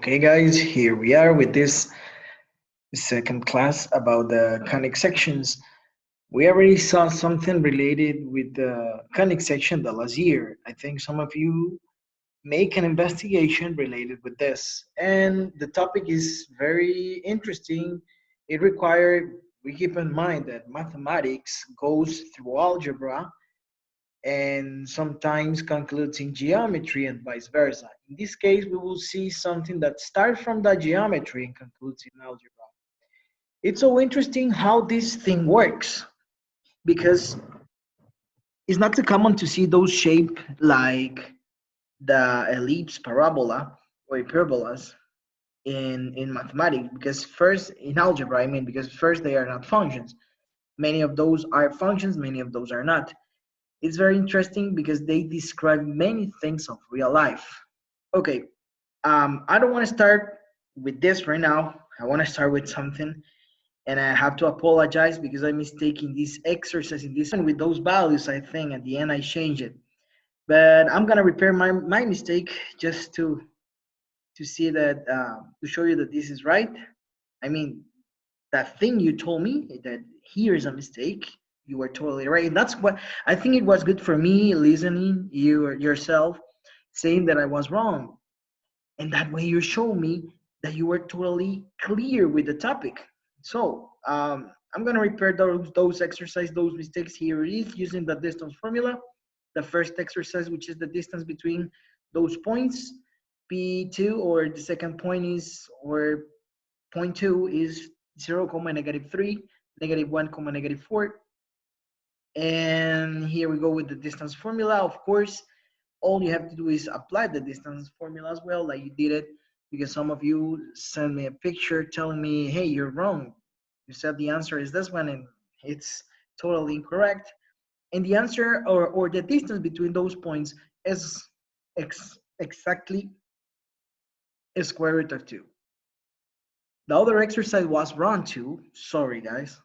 Okay, guys, here we are with this second class about the conic sections. We already saw something related with the conic section the last year. I think some of you make an investigation related with this, and the topic is very interesting. It required we keep in mind that mathematics goes through algebra and sometimes concludes in geometry and vice versa. In this case, we will see something that starts from the geometry and concludes in algebra. It's so interesting how this thing works because it's not so common to see those shape like the ellipse, parabola, or hyperbolas in mathematics because first in algebra, because first they are not functions. Many of those are functions, many of those are not. It's very interesting because they describe many things of real life. Okay, I don't want to start with this right now. I want to start with something, and I have to apologize because I'm mistaking this exercise in this one with those values. I think at the end I changed it, but I'm gonna repair my mistake just to see that to show you that this is right. I mean, that thing you told me that here is a mistake. You were totally right. That's what I think it was good for me listening you yourself saying that I was wrong. And that way you show me that you were totally clear with the topic. So I'm gonna repair those exercise, those mistakes. Here it is using the distance formula. The first exercise, which is the distance between those points, P2, or the second point is, or point 2 is 0, comma negative 3, negative 1, comma negative 4. And here we go with the distance formula. Of course, all you have to do is apply the distance formula as well, like you did it, because some of you sent me a picture telling me, hey, you're wrong. You said the answer is this one, and it's totally incorrect. And the answer or the distance between those points is exactly a square root of 2. The other exercise was wrong too. Sorry, guys.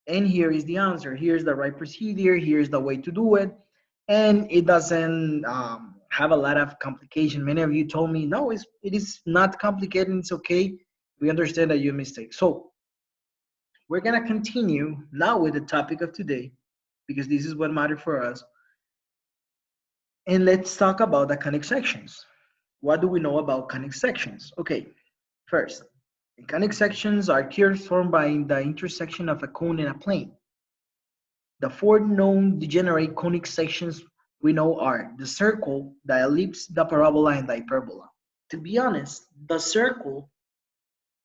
And here is the answer. Here's the right procedure. Here's the way to do it. And it doesn't have a lot of complication. Many of you told me, no, it is not complicated. It's okay. We understand that you mistake. So we're going to continue now with the topic of today because this is what matters for us. And let's talk about the conic sections. What do we know about conic sections? Okay, first, conic sections are curves formed by the intersection of a cone and a plane. The four known degenerate conic sections we know are the circle, the ellipse, the parabola, and the hyperbola. To be honest, the circle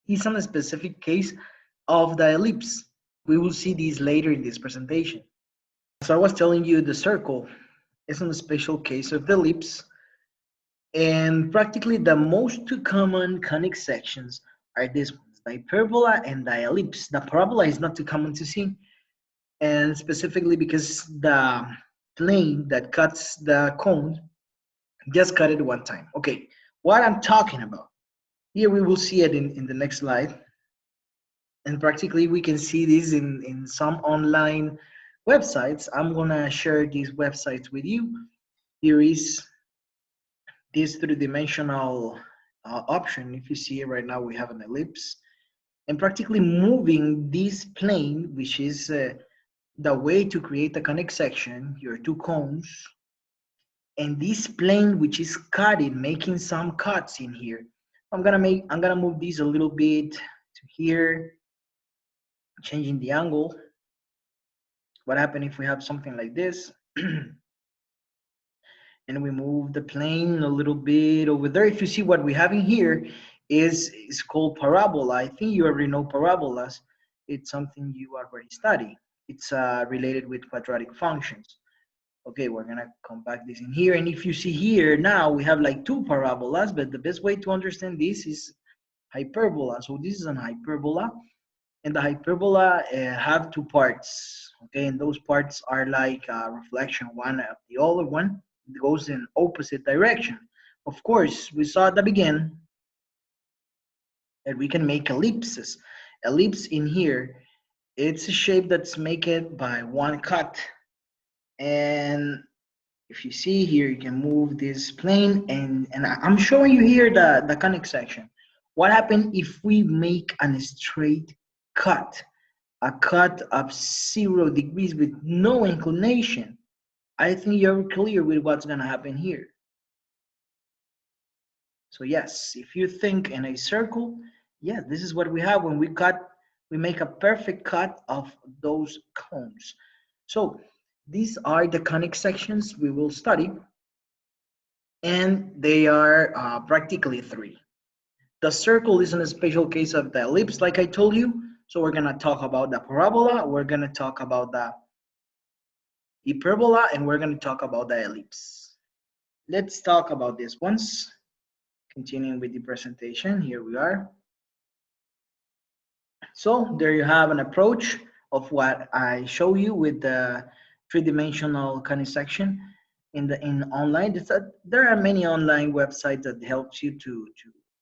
is a specific case of the ellipse. We will see these later in this presentation. So I was telling you the circle is a special case of the ellipse, and practically the most two common conic sections are these ones, the hyperbola and the ellipse. The parabola is not too common to see, and specifically because the plane that cuts the cone just cut it one time. Okay, what I'm talking about. Here we will see it in the next slide. And practically we can see this in some online websites. I'm gonna share these websites with you. Here is this three-dimensional option. If you see it right now, we have an ellipse. And practically moving this plane, which is the way to create a conic section, your two cones, and this plane which is cutting, making some cuts in here. I'm gonna move this a little bit to here, changing the angle. What happens if we have something like this? And we move the plane a little bit over there. If you see what we have in here is called parabola. I think you already know parabolas. It's something you already study. It's related with quadratic functions. Okay, we're gonna come back this in here. And if you see here, now we have like two parabolas, but the best way to understand this is hyperbola. So this is an hyperbola, and the hyperbola have two parts, okay? And those parts are like a reflection one of the other one. It goes in opposite direction. Of course, we saw at the beginning that we can make ellipses. Ellipse in here, it's a shape that's made by one cut. And if you see here, you can move this plane, and I'm showing you here the conic section. What happens if we make a straight cut, a cut of 0 degrees with no inclination? I think you're clear with what's going to happen here. So yes, if you think in a circle, yes, this is what we have when we cut, we make a perfect cut of those cones. So these are the conic sections we will study, and they are practically three. The circle is in a special case of the ellipse, like I told you. So we're gonna talk about the parabola, we're gonna talk about the hyperbola, and we're gonna talk about the ellipse. Let's talk about this once. Continuing with the presentation, here we are. So there you have an approach of what I show you with the three-dimensional conic section in online. There are many online websites that helps you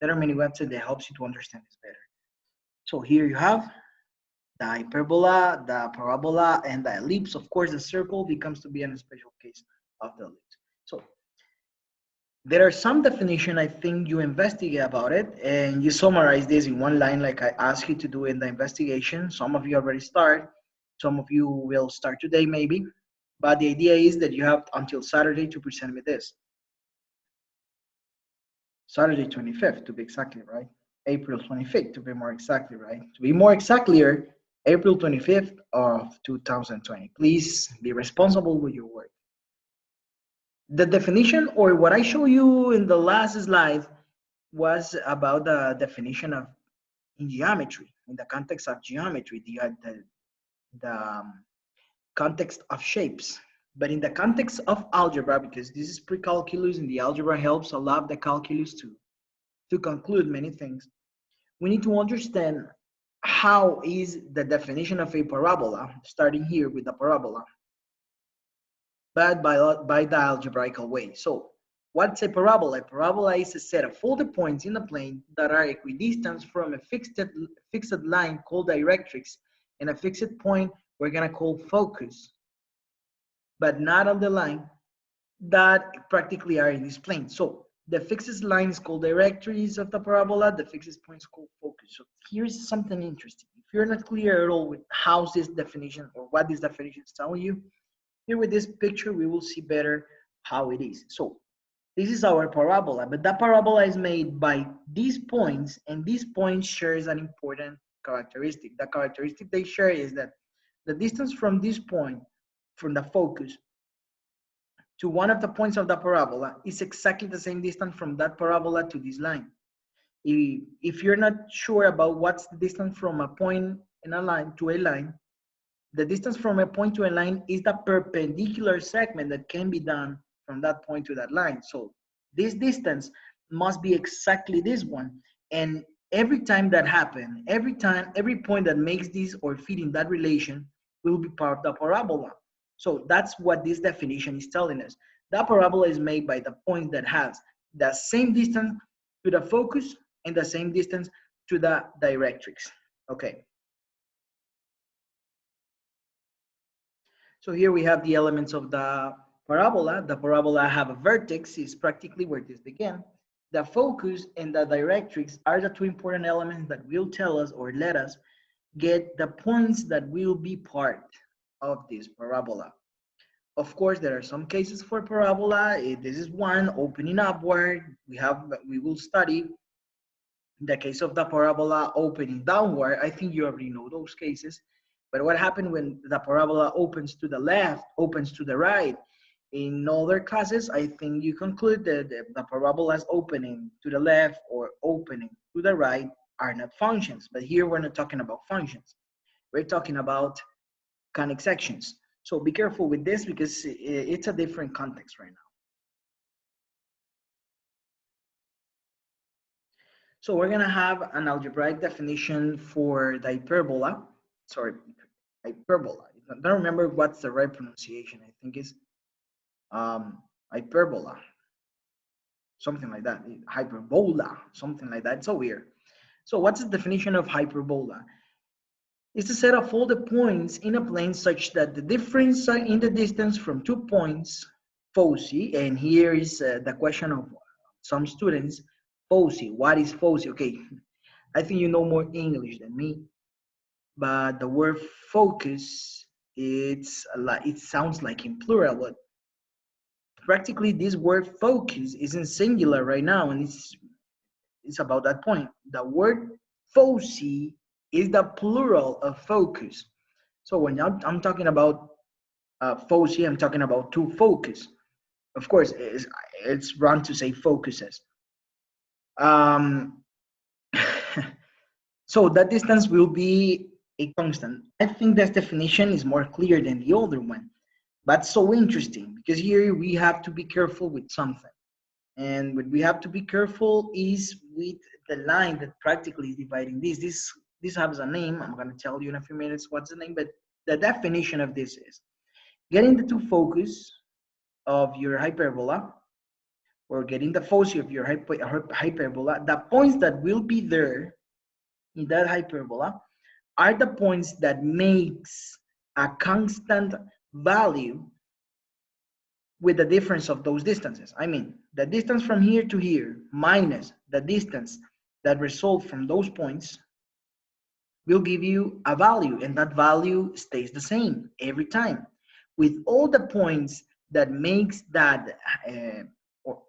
there are many websites that helps you to understand this better. So here you have the hyperbola, the parabola, and the ellipse. Of course, the circle becomes to be a special case of the ellipse. So there are some definition I think you investigate about it, and you summarize this in one line like I asked you to do in the investigation. Some of you already start, some of you will start today maybe, but the idea is that you have until Saturday to present me this. Saturday 25th to be exactly, right? April 25th to be more exactly, right? To be more exactly, April 25th of 2020. Please be responsible with your work. The definition, or what I show you in the last slide, was about the definition of in geometry, in the context of geometry, the context of shapes. But in the context of algebra, because this is pre-calculus and the algebra helps a lot the calculus to conclude many things, we need to understand how is the definition of a parabola, starting here with the parabola, but by the algebraical way. So what's a parabola? A parabola is a set of all the points in a plane that are equidistant from a fixed line called directrix and a fixed point we're gonna call focus, but not on the line that practically are in this plane. So the fixed line is called directrix of the parabola, the fixed point is called focus. So here's something interesting. If you're not clear at all with how this definition or what this definition is telling you, here with this picture, we will see better how it is. So this is our parabola, but that parabola is made by these points, and these points shares an important characteristic. The characteristic they share is that the distance from this point, from the focus, to one of the points of the parabola is exactly the same distance from that parabola to this line. If you're not sure about what's the distance from a point in a line to a line, the distance from a point to a line is the perpendicular segment that can be done from that point to that line. So this distance must be exactly this one. And every time that happens, every point that makes this or fit in that relation will be part of the parabola. So that's what this definition is telling us. That parabola is made by the point that has the same distance to the focus and the same distance to the directrix. Okay. So here we have the elements of the parabola. The parabola have a vertex, is practically where this began. The focus and the directrix are the two important elements that will tell us or let us get the points that will be part of this parabola. Of course, there are some cases for parabola. This is one opening upward. We will study the case of the parabola opening downward. I think you already know those cases. But what happened when the parabola opens to the left, opens to the right? In other classes, I think you conclude that the parabolas opening to the left or opening to the right are not functions. But here we're not talking about functions. We're talking about conic sections. So be careful with this because it's a different context right now. So we're gonna have an algebraic definition for the hyperbola. Sorry, hyperbola. I don't remember what's the right pronunciation. I think it's hyperbola, something like that. Hyperbola, something like that. It's so weird. So what's the definition of hyperbola? It's a set of all the points in a plane such that the difference in the distance from 2 points, foci, and here is the question of some students. foci. What is foci? Okay, I think you know more English than me, but the word focus, it's a lot, it sounds like in plural, but practically this word focus is in singular right now, and it's about that point. The word foci is the plural of focus. So when I'm talking about foci, I'm talking about to focus. Of course, it's wrong to say focuses. Um, so that distance will be a constant. I think this definition is more clear than the older one, but so interesting because here we have to be careful with something. And what we have to be careful is with the line that practically is dividing this. This has a name. I'm going to tell you in a few minutes what's the name, but the definition of this is getting the two focus of your hyperbola, or getting the foci of your hyperbola. The points that will be there in that hyperbola are the points that makes a constant value with the difference of those distances. I mean, the distance from here to here minus the distance that result from those points will give you a value, and that value stays the same every time. With all the points that makes that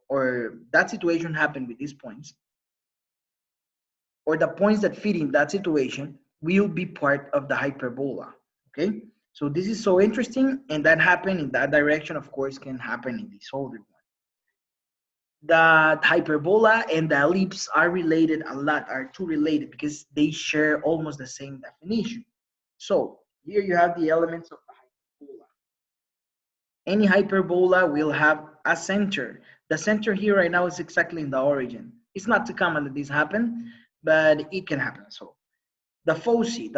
or that situation happen with these points, or the points that fit in that situation will be part of the hyperbola. Okay, so this is so interesting, and that happen in that direction, of course, can happen in this other one. The hyperbola and the ellipse are related a lot, are two related because they share almost the same definition. So here you have the elements of the hyperbola. Any hyperbola will have a center. The center here right now is exactly in the origin. It's not too common that this happen, but it can happen. So the foci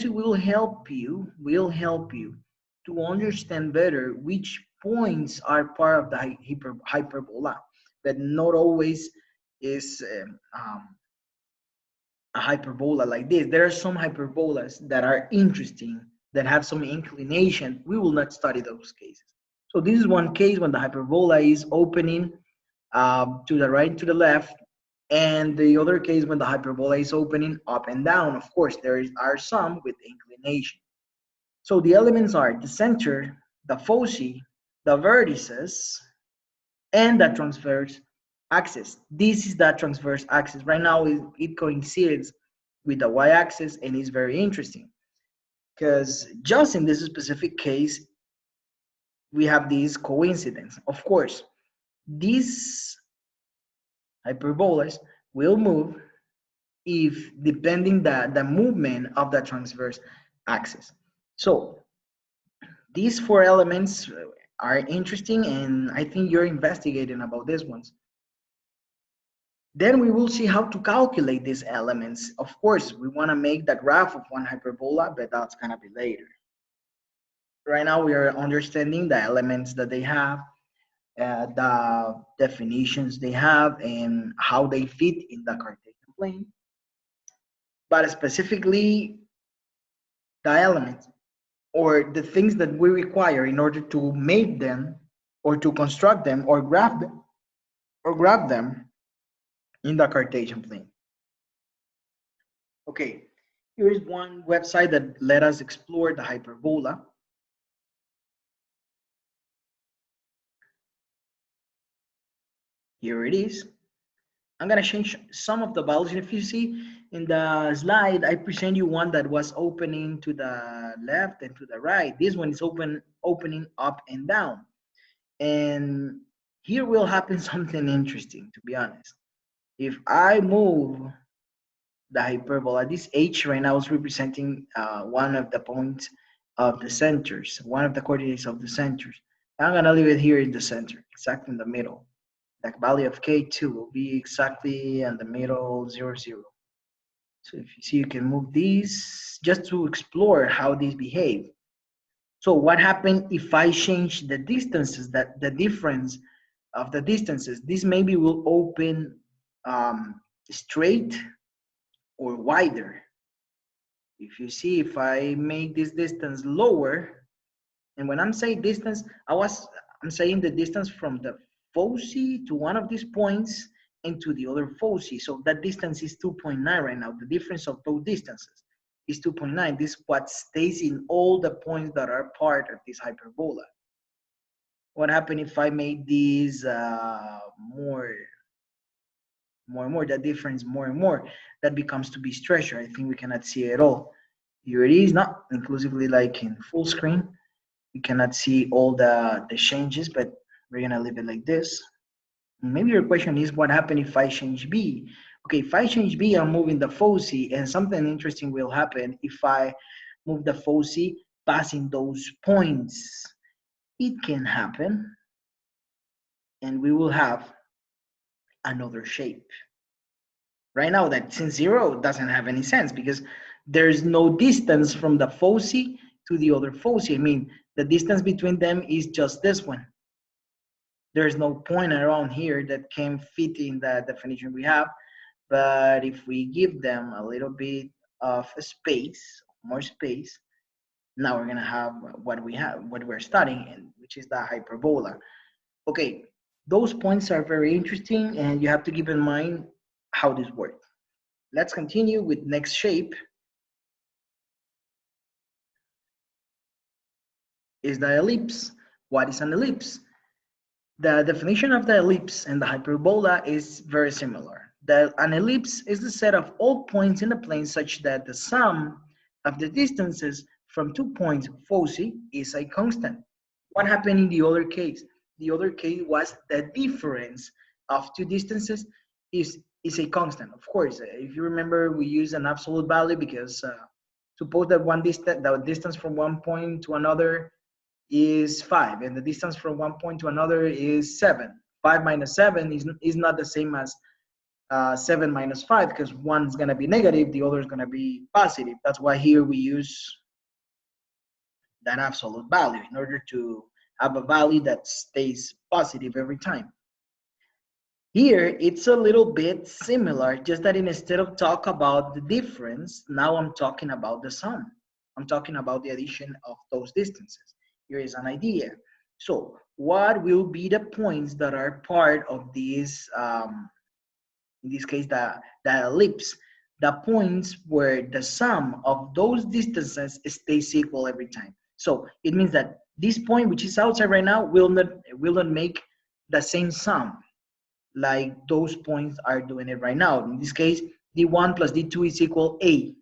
will help you to understand better which points are part of the hyperbola, but not always is a hyperbola like this. There are some hyperbolas that are interesting, that have some inclination. We will not study those cases. So this is one case when the hyperbola is opening to the right and to the left, and the other case when the hyperbola is opening up and down. Of course, are some with inclination. So the elements are the center, the foci, the vertices, and the transverse axis. This is the transverse axis. Right now, it coincides with the y-axis, and it's very interesting because just in this specific case, we have this coincidence. Of course, these hyperbolas will move if depending the movement of the transverse axis. So these four elements are interesting, and I think you're investigating about these ones. Then we will see how to calculate these elements. Of course, we want to make the graph of one hyperbola, but that's going to be later. Right now, we are understanding the elements that they have, the definitions they have, and how they fit in the Cartesian plane. But specifically, the elements or the things that we require in order to make them or to construct them or grab them in the Cartesian plane. Okay, here is one website that let us explore the hyperbola. Here it is. I'm gonna change some of the values. If you see in the slide, I present you one that was opening to the left and to the right. This one is opening up and down. And here will happen something interesting, to be honest. If I move the hyperbola, this H right now is representing one of the points of the centers, one of the coordinates of the centers. I'm gonna leave it here in the center, exactly in the middle. The value of K2 will be exactly in the middle, 0, 0. So if you see, you can move these just to explore how these behave. So what happened if I change the distances, that the difference of the distances? This maybe will open straight or wider. If you see, if I make this distance lower, and when I'm saying distance, I'm saying the distance from the foci to one of these points into the other foci. So that distance is 2.9 right now. The difference of those distances is 2.9. This is what stays in all the points that are part of this hyperbola. What happened if I made these more, that difference more and more? That becomes to be stretched. I think we cannot see it all. Here it is, not inclusively like in full screen. We cannot see all the changes, but we're gonna leave it like this. Maybe your question is, what happened if I change B? Okay, if I change B, I'm moving the foci, and something interesting will happen if I move the foci passing those points. It can happen, and we will have another shape. Right now, that since 0 doesn't have any sense because there's no distance from the foci to the other foci. I mean, the distance between them is just this one. There's no point around here that can fit in the definition we have. But if we give them a little bit of space, more space, now we're gonna have what we're studying, which is the hyperbola. Okay, those points are very interesting, and you have to keep in mind how this works. Let's continue with next shape. Is the ellipse. What is an ellipse? The definition of the ellipse and the hyperbola is very similar. An ellipse is the set of all points in the plane such that the sum of the distances from 2 points foci is a constant. What happened in the other case? The other case was the difference of two distances is a constant. Of course, if you remember, we use an absolute value because suppose that the distance from one point to another is 5, and the distance from one point to another is 7. 5 minus 7 is not the same as 7 minus 5 because one is going to be negative, the other is going to be positive. That's why here we use that absolute value in order to have a value that stays positive every time. Here, it's a little bit similar, just that instead of talk about the difference, now I'm talking about the sum. I'm talking about the addition of those distances. Here is an idea. So what will be the points that are part of this, in this case, the ellipse? The points where the sum of those distances stays equal every time. So it means that this point, which is outside right now, will not make the same sum like those points are doing it right now. In this case, d1 plus d2 is equal a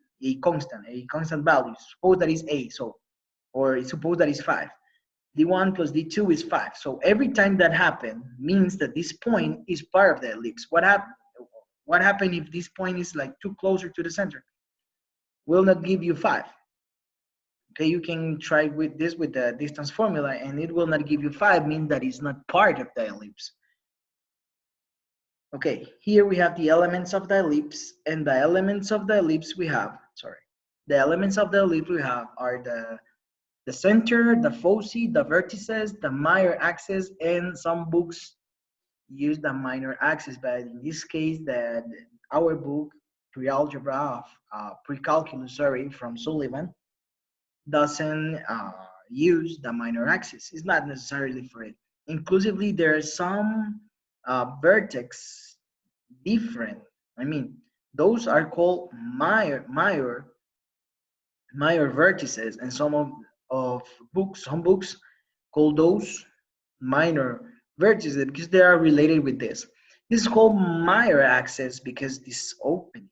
constant value. Suppose that is a, so, or suppose that is 5. d1 plus d2 is 5. So every time that happens means that this point is part of the ellipse. What happened if this point is like too closer to the center? Will not give you 5. Okay, you can try with this with the distance formula, and it will not give you 5, means that it's not part of the ellipse. Okay, here we have the elements of the ellipse, and the elements of the ellipse we have, the elements of the ellipse we have are the center, the foci, the vertices, the minor axis, and some books use the minor axis, but in this case, our book, Pre-Algebra, Pre-Calculus, from Sullivan, doesn't use the minor axis. It's not necessarily for it. Inclusively, there are some vertex different. I mean, those are called minor vertices, and some books call those minor vertices because they are related with this. This is called minor axis because this opening,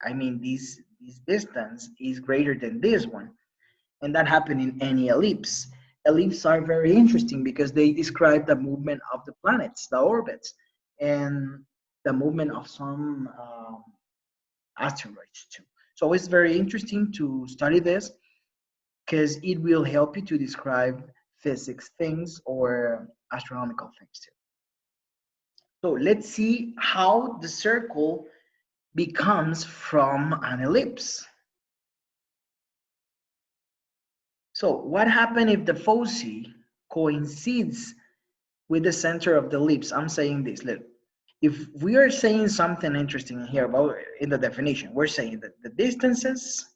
I mean, this distance is greater than this one. And that happened in any ellipse. Ellipses are very interesting because they describe the movement of the planets, the orbits, and the movement of some asteroids too. So it's very interesting to study this because it will help you to describe physics things or astronomical things too. So let's see how the circle becomes from an ellipse. So what happens if the foci coincides with the center of the ellipse? I'm saying this, look. If we are saying something interesting here about in the definition, we're saying that the distances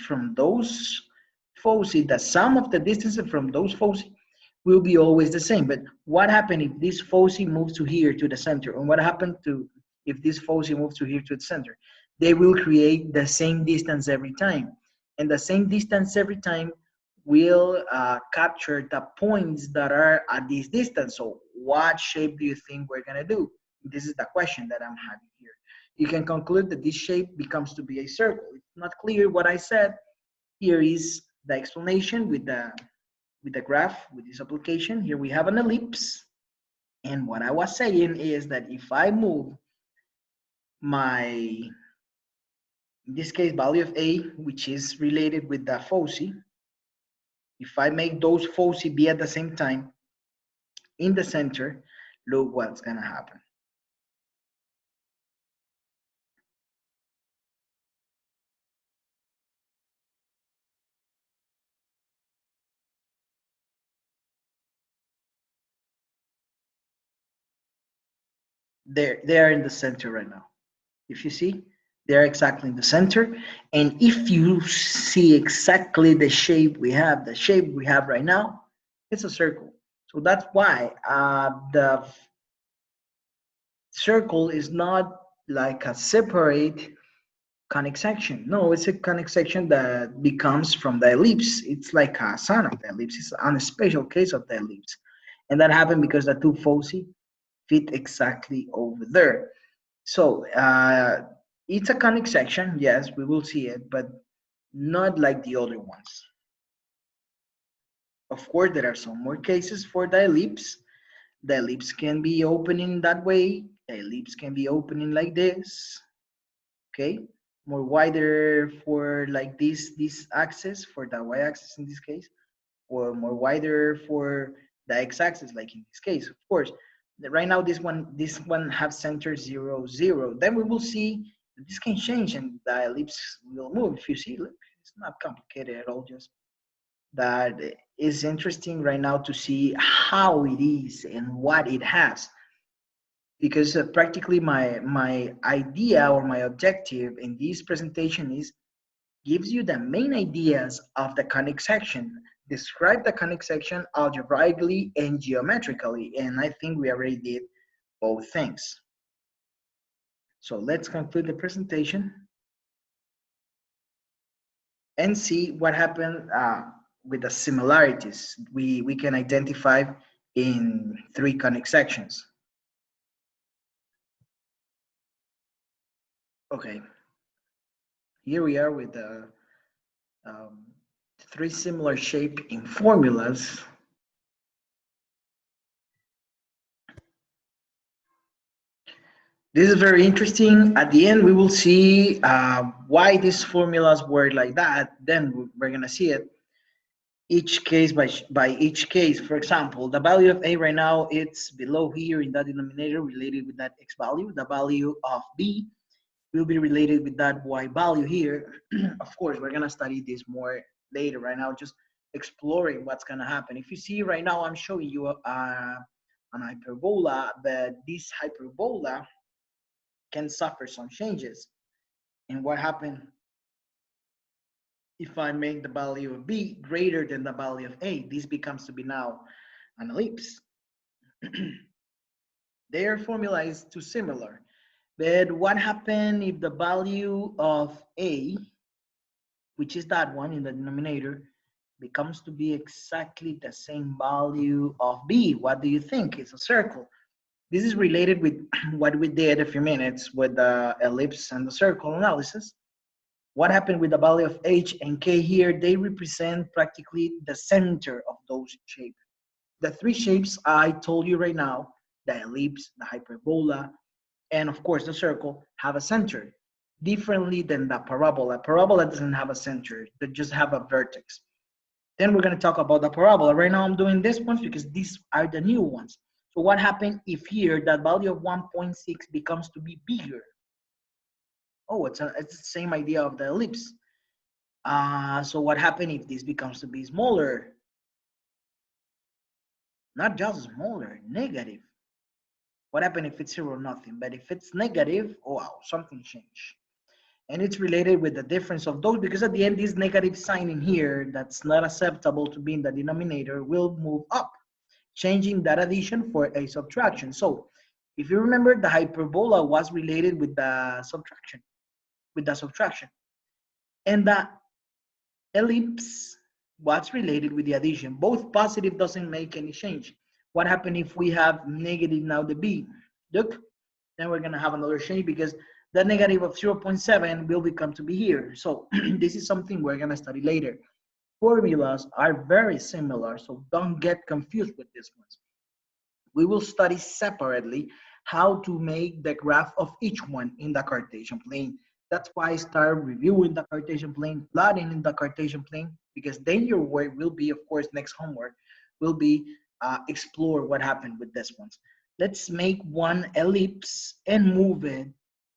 from those foci, the sum of the distances from those foci will be always the same. But what happened if this foci moves to here to the center? And what happened to if this foci moves to here to the center? They will create the same distance every time. And the same distance every time will capture the points that are at this distance. So what shape do you think we're gonna do? This is the question that I'm having here. You can conclude that this shape becomes to be a circle. It's not clear what I said. Here is the explanation with the graph, with this application. Here we have an ellipse. And what I was saying is that if I move my, in this case, value of A, which is related with the foci, if I make those foci be at the same time in the center, look what's gonna happen. They're in the center right now. If you see, they're exactly in the center. And if you see exactly the shape we have, right now, it's a circle. So that's why the circle is not like a separate conic section. No, it's a conic section that becomes from the ellipse. It's like a son of the ellipse. It's on a special case of the ellipse. And that happened because the two foci fit exactly over there. So it's a conic section, yes, we will see it, but not like the other ones. Of course, there are some more cases for the ellipse. The ellipse can be opening that way. The ellipse can be opening like this, okay? More wider for like this axis, for the y-axis in this case, or more wider for the x-axis, like in this case, of course. Right now, this one have center 0, 0. Then we will see that this can change and the ellipse will move. If you see, look, it's not complicated at all. Just that is interesting right now to see how it is and what it has. Because practically my idea or my objective in this presentation is gives you the main ideas of the conic section. Describe the conic section algebraically and geometrically, and I think we already did both things. So let's conclude the presentation and see what happened with the similarities we can identify in three conic sections. Okay, here we are with the three similar shape in formulas. This is very interesting. At the end, we will see why these formulas were like that. Then we're gonna see it each case by each case. For example, the value of A right now, it's below here in that denominator related with that X value. The value of B will be related with that Y value here. Of course, we're gonna study this more later. Right now, just exploring what's gonna happen. If you see right now, I'm showing you an hyperbola, but this hyperbola can suffer some changes. And what happened if I make the value of B greater than the value of A? This becomes to be now an ellipse. Their formula is too similar. But what happened if the value of A, which is that one in the denominator, becomes to be exactly the same value of B? What do you think? It's a circle. This is related with what we did a few minutes with the ellipse and the circle analysis. What happened with the value of H and K here? They represent practically the center of those shapes. The three shapes I told you right now, the ellipse, the hyperbola, and of course the circle, have a center, differently than the parabola. Parabola doesn't have a center, they just have a vertex. Then we're going to talk about the parabola. Right now I'm doing this ones because these are the new ones. So what happened if here that value of 1.6 becomes to be bigger? Oh, it's the same idea of the ellipse. So what happened if this becomes to be smaller? Not just smaller, negative. What happened if it's 0 or nothing? But if it's negative, oh, wow, something changed. And it's related with the difference of those, because at the end, this negative sign in here that's not acceptable to be in the denominator will move up. changing that addition for a subtraction. So if you remember, the hyperbola was related with the subtraction, and the ellipse was related with the addition. Both positive doesn't make any change. What happened if we have negative now the b? Look, then we're gonna have another change because the negative of 0.7 will become to be here. So this is something we're gonna study later. Formulas are very similar, so don't get confused with these ones. We will study separately how to make the graph of each one in the Cartesian plane. That's why I start reviewing the Cartesian plane, plotting in the Cartesian plane, because then your work will be, of course, next homework will be explore what happened with this ones. Let's make one ellipse and move it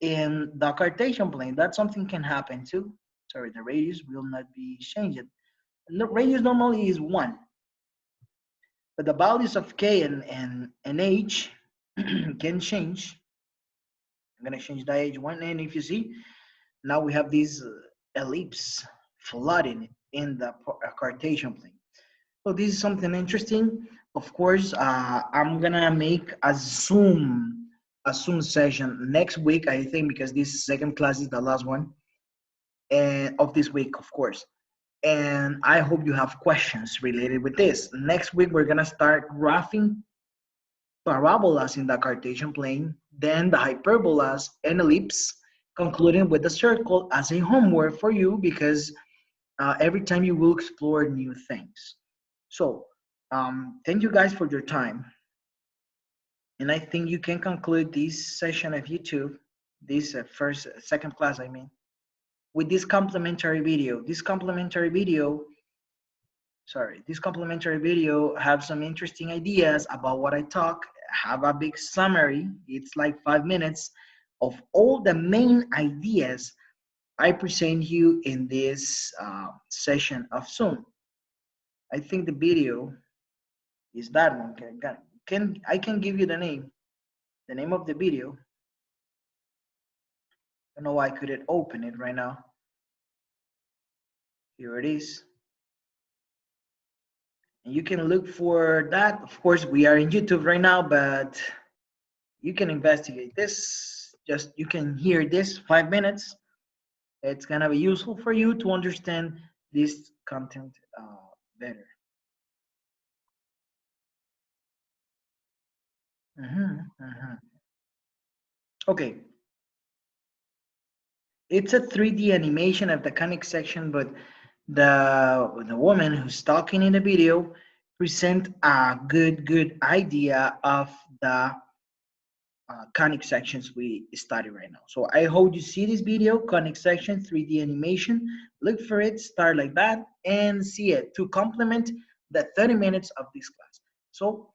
in the Cartesian plane. That something can happen too. Sorry, the radius will not be changed. The radius normally is 1, but the values of k and h can change. I'm going to change the h1, and if you see, now we have this ellipse flooding in the Cartesian plane. So this is something interesting. Of course, I'm gonna make a Zoom session next week, I think, because this second class is the last one and of this week, of course. And I hope you have questions related with this. Next week, we're gonna start graphing parabolas in the Cartesian plane, then the hyperbolas and ellipse, concluding with the circle as a homework for you because every time you will explore new things. So thank you guys for your time. And I think you can conclude this session of YouTube, this second class, I mean, with this complimentary video. This complimentary video have some interesting ideas about what I talk, have a big summary. It's like 5 minutes of all the main ideas I present you in this session of Zoom. I think the video is that one. I can give you the name of the video. I don't know why I couldn't open it right now. Here it is. And you can look for that. Of course, we are in YouTube right now, but you can investigate this. Just you can hear this 5 minutes. It's gonna be useful for you to understand this content better. Okay, it's a 3D animation of the conic section, but the woman who's talking in the video present a good idea of the conic sections we study right now. So I hope you see this video, conic section 3D animation. Look for it, start like that, and see it to complement the 30 minutes of this class. So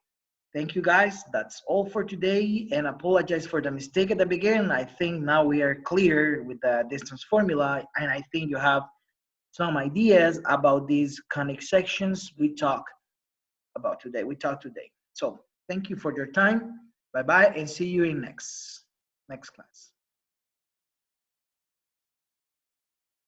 thank you guys. That's all for today, and apologize for the mistake at the beginning. I think now we are clear with the distance formula, and I think you have some ideas about these conic sections we talked today. So thank you for your time. Bye bye, and see you in next class.